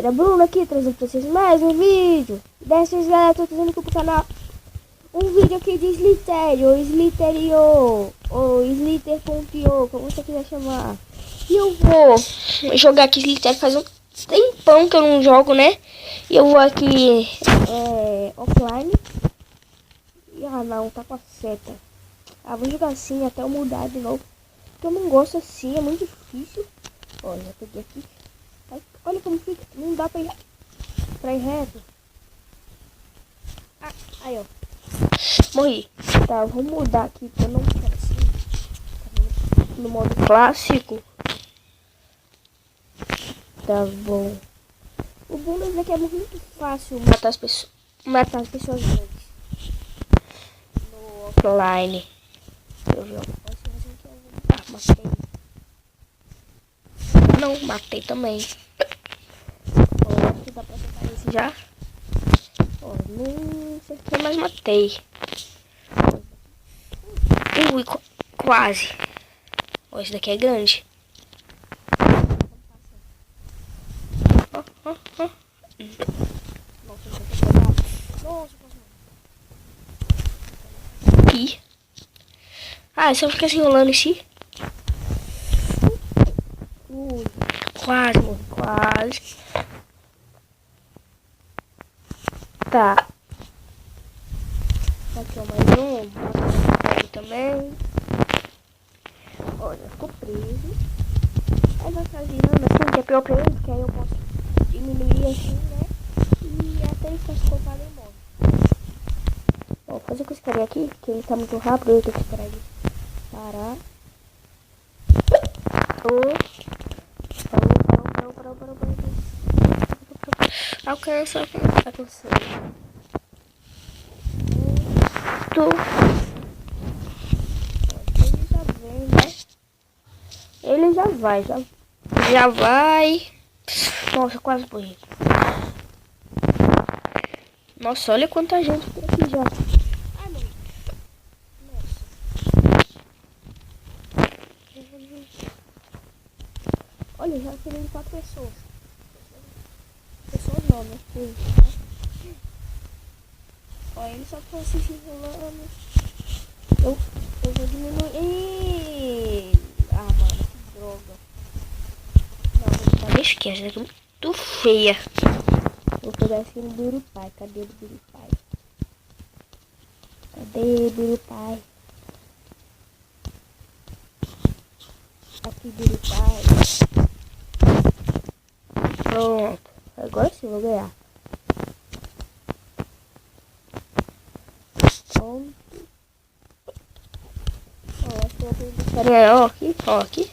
galera, Bruno aqui trazendo pra vocês mais um vídeo. Dessa vez, galera, tô trazendo aqui pro canal um vídeo aqui de Slither, ou Slither.io, ou Slither.io, como você quiser chamar. E eu vou jogar aqui Slither, faz um tempão que eu não jogo, né? E eu vou aqui offline. E não, tá com a seta. Vou jogar assim até eu mudar de novo. Porque eu não gosto assim, é muito difícil. Ó, já peguei aqui. Olha como fica, não dá pra ir reto. Aí, ó. Morri. Tá, vou mudar aqui pra não ficar assim. No modo clássico. Tá bom. O bom é que é muito fácil matar as pessoas grandes. No offline. Eu vi, matei. Não, matei também. Ó, aqui dá pra acertar esse já. Ó, não acertei, mas matei. Ui, quase. Ó, esse daqui é grande. Ih. Se eu ficar assim enrolando esse. Quase, quase. Tá. Aqui, ó, mais um. Aqui também. Olha, ficou preso. Aí vai fazer assim, que é pior pra ele, porque aí eu posso diminuir assim, né? E até ele ficar escovado e morre. Ó, vou fazer com esse cara aqui, que ele tá muito rápido, eu tenho que esperar ele parar. Parou. Alcança. Ele já vem, né? Ele já vai. Nossa, quase morri. Nossa, olha quanta gente tem aqui já. Mano. Nossa. Olha, já tirei 4 pessoas. Pessoas não, né? Ó, ele só tá se enrolando. Eu vou diminuir. Mano, que droga. Não, vou botar na esquerda, é muito feia. Vou pegar esse no Birupai. Cadê o Birupai? Aqui, Birupai. Pronto. Agora sim vou ganhar. Pronto. Ó, aqui.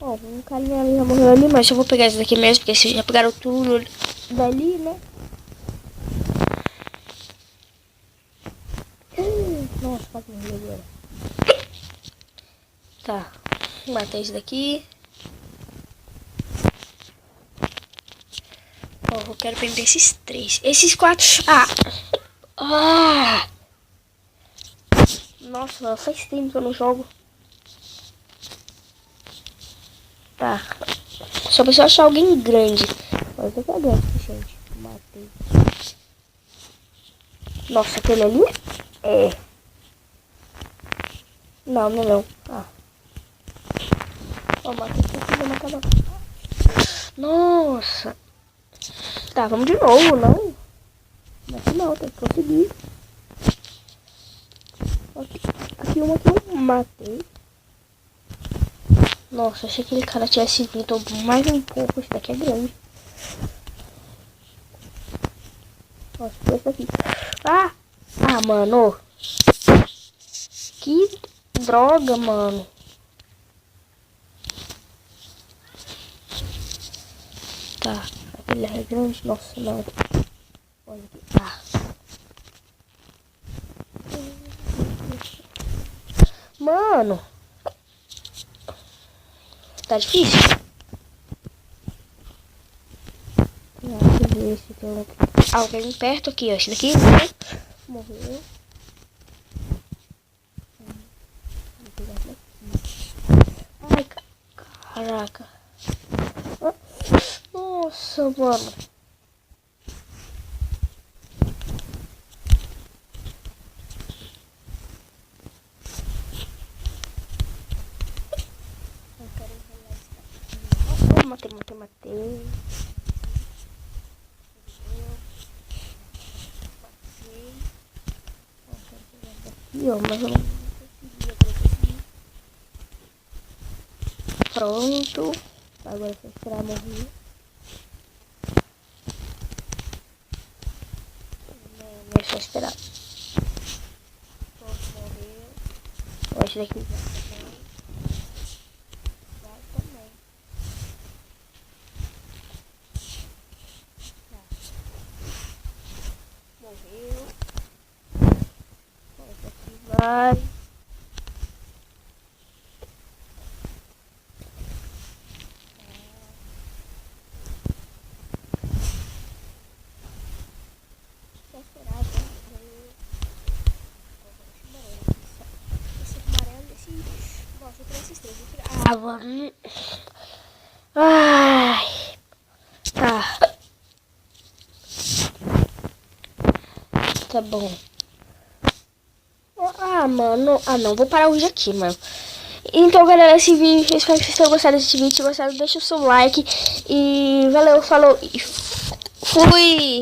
Ó, um carinha ali já morreu ali, mas eu vou pegar esse daqui mesmo, porque vocês já pegaram tudo dali, né? Nossa, quase morri agora. Tá, matei esse daqui. Ó, eu quero prender esses 3. Esses 4. Nossa, faz tempo que eu não jogo. Tá. Só preciso achar alguém grande. Olha que é grande, gente. Matei. Nossa, aquele ali? É. Não. Ó, matei aqui. Nossa. Tá, vamos de novo, não? Mas não, tem que conseguir. Aqui uma que eu matei. Nossa, achei que aquele cara tivesse vindo mais um pouco. Esse daqui é grande. Nossa, foi esse aqui. Mano. Que droga, mano. Tá, aquele é grande. Nossa, não. Olha aqui. Mano. Tá difícil. Deixa eu ver se tem alguém perto aqui, ó. Esse daqui, né? Morreu. Ai, caraca. Nossa, mano. Eu quero enrolar isso daqui. Matei. Aqui, ó, mas eu não consegui. Pronto. Agora só esperar morrer. Não é só esperar. Pronto, morreu. Ó, esse daqui vai também. Vai também. Tá. Morreu. Ó, esse aqui vai. Ah, mano. Ai. Tá. Tá bom. Ah, mano. Ah, não. Vou parar o vídeo aqui, mano. Então, galera, esse vídeo, espero que vocês tenham gostado desse vídeo. Se gostaram, deixa o seu like. E valeu, falou. E fui.